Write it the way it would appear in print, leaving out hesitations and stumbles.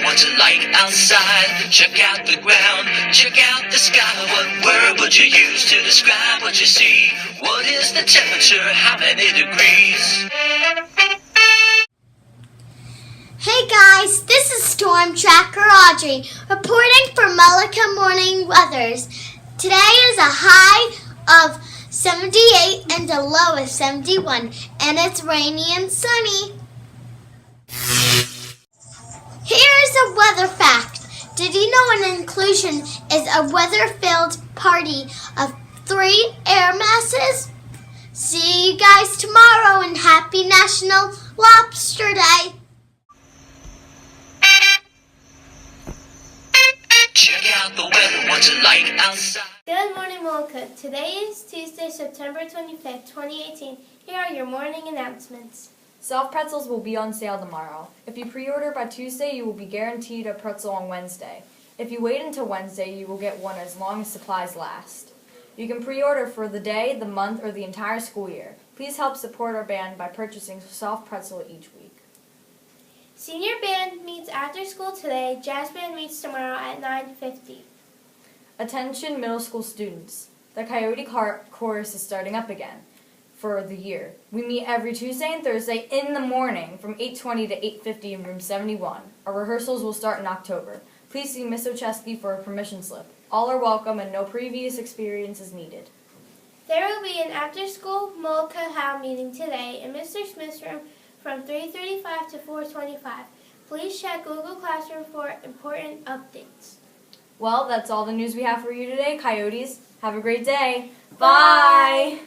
what's it like outside? Check out the ground, check out the sky. What word would you use to describe what you see? What is the temperature? How many degrees? Hey guys, this is Storm Tracker Audrey reporting for Mullica Morning Weathers. Today is a high of 78 and a low of 71, and it's rainy and sunny. Here's a weather fact. Did you know an inclusion is a weather-filled party of 3 air masses? See you guys tomorrow, and happy National Lobster Day. Check out the weather, what's it like outside? Good morning, Mullica. Today is Tuesday, September 25th, 2018. Here are your morning announcements. Soft pretzels will be on sale tomorrow. If you pre-order by Tuesday, you will be guaranteed a pretzel on Wednesday. If you wait until Wednesday, you will get one as long as supplies last. You can pre-order for the day, the month, or the entire school year. Please help support our band by purchasing soft pretzel each week. Senior band meets after school today. Jazz band meets tomorrow at 9:50. Attention middle school students. The Coyote Chorus is starting up again for the year. We meet every Tuesday and Thursday in the morning from 8:20 to 8:50 in room 71. Our rehearsals will start in October. Please see Ms. Ocheski for a permission slip. All are welcome and no previous experience is needed. There will be an after-school Mullica Howl meeting today in Mr. Smith's room from 3:35 to 4:25. Please check Google Classroom for important updates. Well, that's all the news we have for you today, Coyotes. Have a great day. Bye!